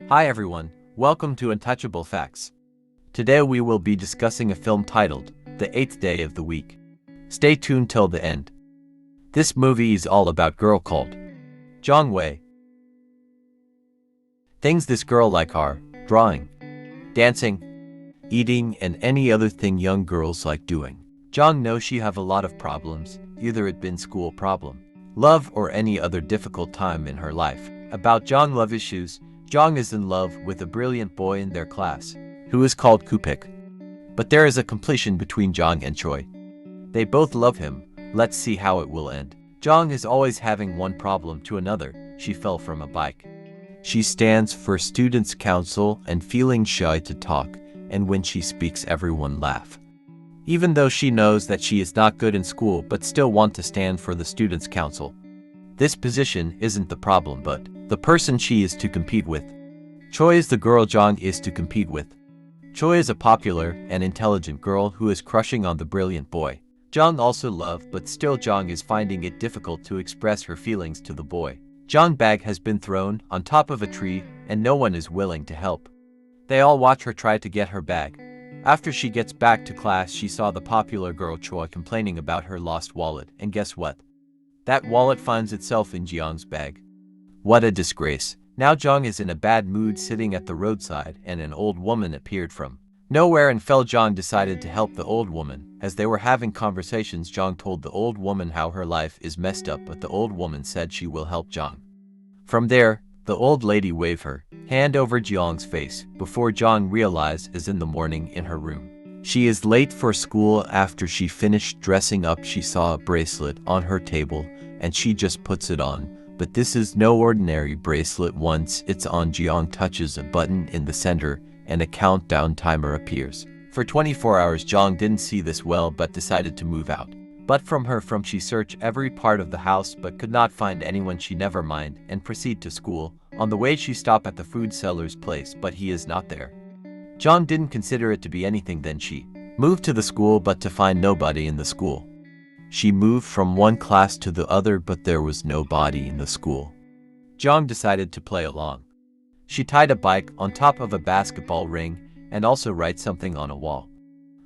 Hi everyone, welcome to Untouchable Facts. Today we will be discussing a film titled The Eighth Day of the Week. Stay tuned till the end. This movie is all about girl called Jiang Wei. Things this girl like are drawing, dancing, eating, and any other thing young girls like doing. Jiang knows she have a lot of problems, either it been school problem, love, or any other difficult time in her life. About Jiang love issues, Jiang is in love with a brilliant boy in their class, who is called Kupik. But there is a completion between Jiang and Choi. They both love him, let's see how it will end. Jiang is always having one problem to another, she fell from a bike. She stands for students' council and feeling shy to talk, and when she speaks everyone laugh. Even though she knows that she is not good in school but still want to stand for the students' council. This position isn't the problem but the person she is to compete with. Choi is the girl Jiang is to compete with. Choi is a popular and intelligent girl who is crushing on the brilliant boy. Jiang also love, but still Jiang is finding it difficult to express her feelings to the boy. Jiang's bag has been thrown on top of a tree and no one is willing to help. They all watch her try to get her bag. After she gets back to class, she saw the popular girl Choi complaining about her lost wallet, and guess what? That wallet finds itself in Jiang's bag. What a disgrace. Now Jiang is in a bad mood sitting at the roadside and an old woman appeared from nowhere and Jiang decided to help the old woman. As they were having conversations, Jiang told the old woman how her life is messed up, but the old woman said she will help Jiang. From there, the old lady waved her hand over Jiang's face before Jiang realized is in the morning in her room. She is late for school. After she finished dressing up, she saw a bracelet on her table and she just puts it on. But this is no ordinary bracelet. Once it's on, Jiang touches a button in the center and a countdown timer appears. For 24 hours, Jiang didn't see this well but decided to move out. But she searched every part of the house but could not find anyone. She never mind and proceed to school. On the way she stopped at the food seller's place but he is not there. Jiang didn't consider it to be anything, then she moved to the school but to find nobody in the school. She moved from one class to the other but there was nobody in the school. Jiang decided to play along. She tied a bike on top of a basketball ring and also write something on a wall.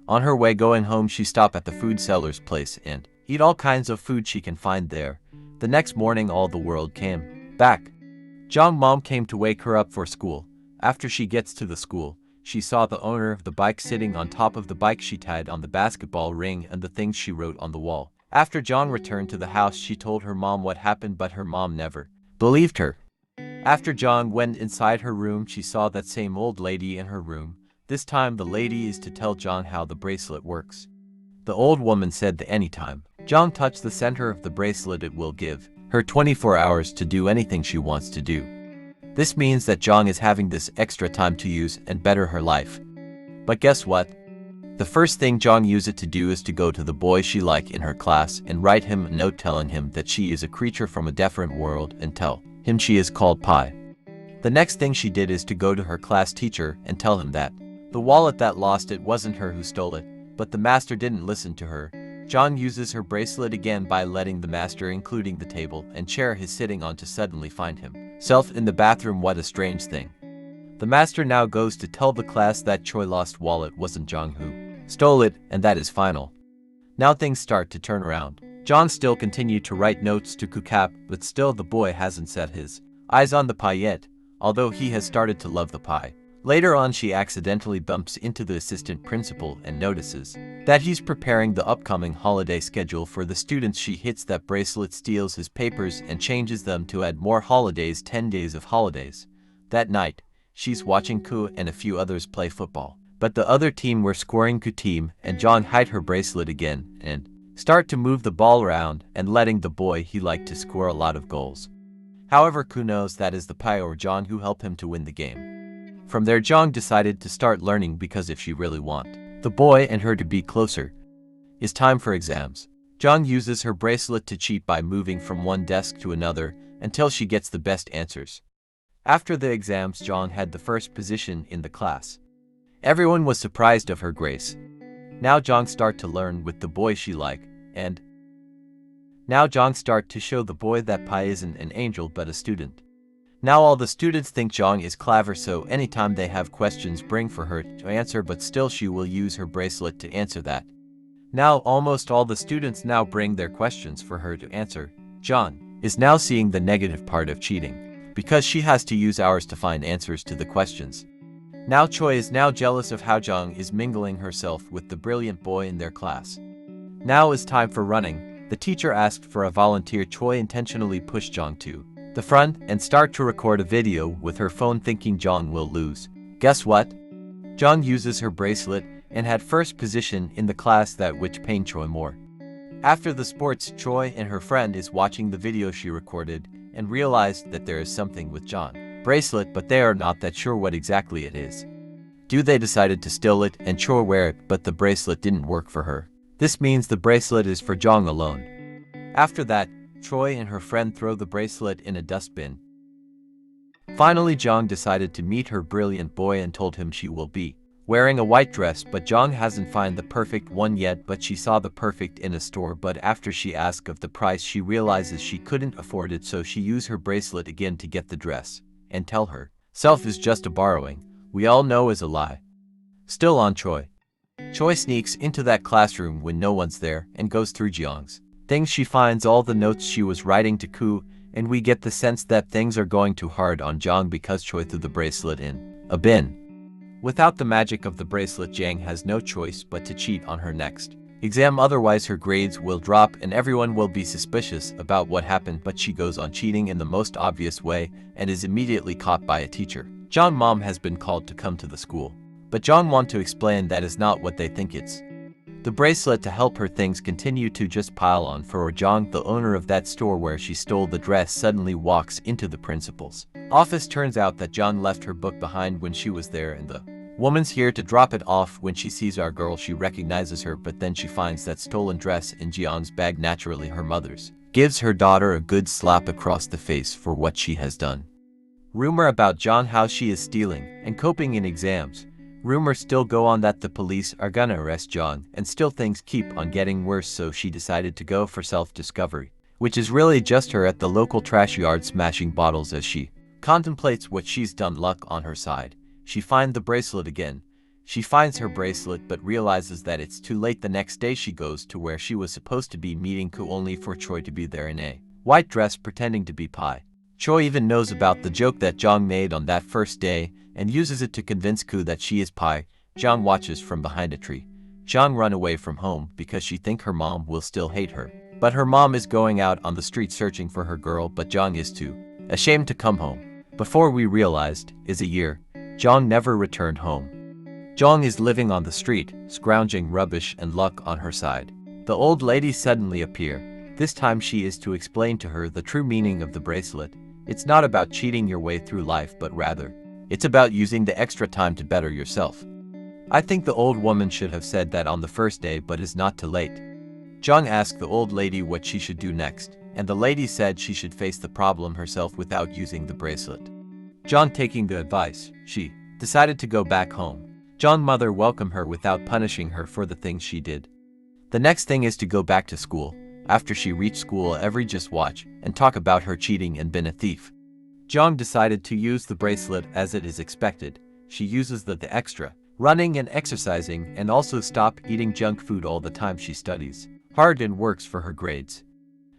On her way going home, she stopped at the food seller's place and eat all kinds of food she can find there. The next morning all the world came back. Jiang's mom came to wake her up for school. After she gets to the school, she saw the owner of the bike sitting on top of the bike she tied on the basketball ring and the things she wrote on the wall. After Jiang returned to the house, she told her mom what happened but her mom never believed her. After Jiang went inside her room, she saw that same old lady in her room. This time the lady is to tell Jiang how the bracelet works. The old woman said that anytime Jiang touched the center of the bracelet it will give her 24 hours to do anything she wants to do. This means that Jiang is having this extra time to use and better her life. But guess what? The first thing Jiang used it to do is to go to the boy she liked in her class and write him a note telling him that she is a creature from a different world and tell him she is called Pi. The next thing she did is to go to her class teacher and tell him that the wallet that lost it wasn't her who stole it, but the master didn't listen to her. Jiang uses her bracelet again by letting the master, including the table and chair he's sitting on, to suddenly find himself in the bathroom. What a strange thing. The master now goes to tell the class that Choi lost wallet wasn't Jiang who stole it, and that is final. Now things start to turn around. Jiang still continued to write notes to Kukap, but still the boy hasn't set his eyes on the pie yet, although he has started to love the pie. Later on she accidentally bumps into the assistant principal and notices that he's preparing the upcoming holiday schedule for the students. She hits that bracelet, steals his papers and changes them to add more holidays, 10 days of holidays. That night, she's watching Ku and a few others play football. But the other team were scoring. Ku team and Jiang hide her bracelet again and start to move the ball around and letting the boy he liked to score a lot of goals. However, Ku knows that is the Pai or Jiang who helped him to win the game. From there, Jiang decided to start learning because if she really want the boy and her to be closer, it's time for exams. Jiang uses her bracelet to cheat by moving from one desk to another until she gets the best answers. After the exams, Jiang had the first position in the class. Everyone was surprised of her grace. Now Jiang start to learn with the boy she like, and now Jiang start to show the boy that Pai isn't an angel but a student. Now all the students think Jong is clever, so anytime they have questions bring for her to answer, but still she will use her bracelet to answer that. Now almost all the students now bring their questions for her to answer. Jong is now seeing the negative part of cheating, because she has to use hours to find answers to the questions. Now Choi is now jealous of how Jong is mingling herself with the brilliant boy in their class. Now is time for running. The teacher asked for a volunteer. Choi intentionally pushed Jong to the front and start to record a video with her phone, thinking Jong will lose. Guess what? Jong uses her bracelet and had first position in the class, that which pained Choi more. After the sports, Choi and her friend is watching the video she recorded and realized that there is something with Jong bracelet, but they are not that sure what exactly it is. They decided to steal it and Choi wear it, but the bracelet didn't work for her. This means the bracelet is for Jong alone. After that, Choi and her friend throw the bracelet in a dustbin. Finally, Jong decided to meet her brilliant boy and told him she will be wearing a white dress, but Jong hasn't found the perfect one yet, but she saw the perfect in a store, but after she asked of the price she realizes she couldn't afford it, so she used her bracelet again to get the dress and tell her self is just a borrowing, we all know is a lie. Still on Choi. Choi sneaks into that classroom when no one's there and goes through Jong's things. She finds all the notes she was writing to Koo, and we get the sense that things are going too hard on Jong because Choi threw the bracelet in a bin. Without the magic of the bracelet, Jang has no choice but to cheat on her next exam, otherwise her grades will drop and everyone will be suspicious about what happened, but she goes on cheating in the most obvious way and is immediately caught by a teacher. Jong's mom has been called to come to the school, but Jong wants to explain that is not what they think it's. The bracelet to help her. Things continue to just pile on for her. Jong, the owner of that store where she stole the dress, suddenly walks into the principal's office. Turns out that Jong left her book behind when she was there, and the woman's here to drop it off. When she sees our girl, she recognizes her, but then she finds that stolen dress in Jong's bag, naturally her mother's. Gives her daughter a good slap across the face for what she has done. Rumor about Jong, how she is stealing and coping in exams. Rumors still go on that the police are gonna arrest Jong, and still things keep on getting worse, so she decided to go for self-discovery, which is really just her at the local trash yard smashing bottles. As she contemplates what she's done, luck on her side. She finds the bracelet again. She finds her bracelet but realizes that it's too late. The next day she goes to where she was supposed to be meeting Koo, only for Choi to be there in a white dress pretending to be Pi. Choi even knows about the joke that Jong made on that first day and uses it to convince Koo that she is Pi. Jong watches from behind a tree. Jong run away from home because she thinks her mom will still hate her. But her mom is going out on the street searching for her girl, but Jong is too ashamed to come home. Before we realized is a year, Jong never returned home. Jong is living on the street, scrounging rubbish, and luck on her side. The old lady suddenly appears. This time she is to explain to her the true meaning of the bracelet. It's not about cheating your way through life, but rather, it's about using the extra time to better yourself. I think the old woman should have said that on the first day, but it's not too late. Jong asked the old lady what she should do next, and the lady said she should face the problem herself without using the bracelet. Jong, taking the advice, she decided to go back home. Jong's mother welcomed her without punishing her for the things she did. The next thing is to go back to school. After she reached school, every just watch and talk about her cheating and been a thief. Jong decided to use the bracelet as it is expected. She uses the extra running and exercising, and also stop eating junk food all the time. She studies hard and works for her grades.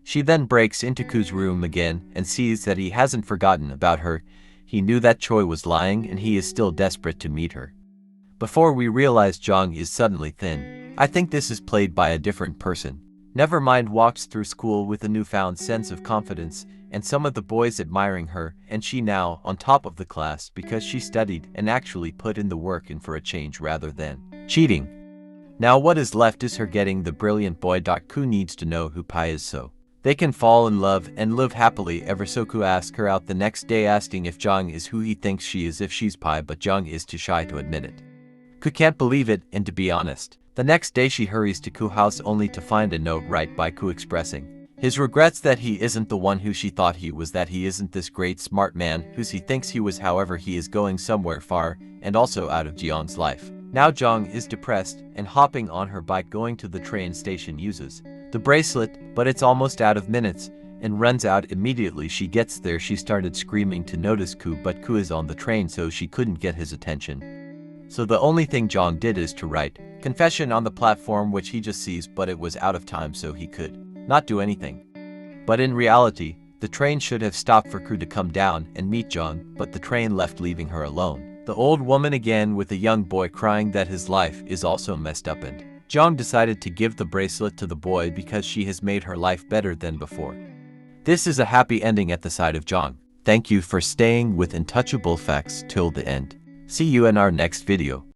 She then breaks into Koo's room again and sees that he hasn't forgotten about her. He knew that Choi was lying and he is still desperate to meet her. Before we realize, Jong is suddenly thin. I think this is played by a different person. Nevermind walks through school with a newfound sense of confidence, and some of the boys admiring her, and she now on top of the class because she studied and actually put in the work and for a change rather than cheating. Now what is left is her getting the brilliant boy. Koo needs to know who Pi is so they can fall in love and live happily ever so. Koo asks her out the next day, asking if Jong is who he thinks she is, if she's Pi, but Jong is too shy to admit it. Koo can't believe it, and to be honest, the next day she hurries to Koo's house only to find a note right by Koo expressing his regrets that he isn't the one who she thought he was, that he isn't this great smart man who he thinks he was. However, he is going somewhere far and also out of Jong's life. Now Jong is depressed and hopping on her bike going to the train station uses the bracelet, but it's almost out of minutes and runs out immediately she gets there. She started screaming to notice Ku, but Ku is on the train so she couldn't get his attention. So the only thing Jong did is to write confession on the platform, which he just sees, but it was out of time so he could not do anything. But in reality, the train should have stopped for Ku to come down and meet Jong, but the train left, leaving her alone. The old woman again with a young boy crying that his life is also messed up, and Jong decided to give the bracelet to the boy because she has made her life better than before. This is a happy ending at the side of Jong. Thank you for staying with Untouchable Facts till the end. See you in our next video.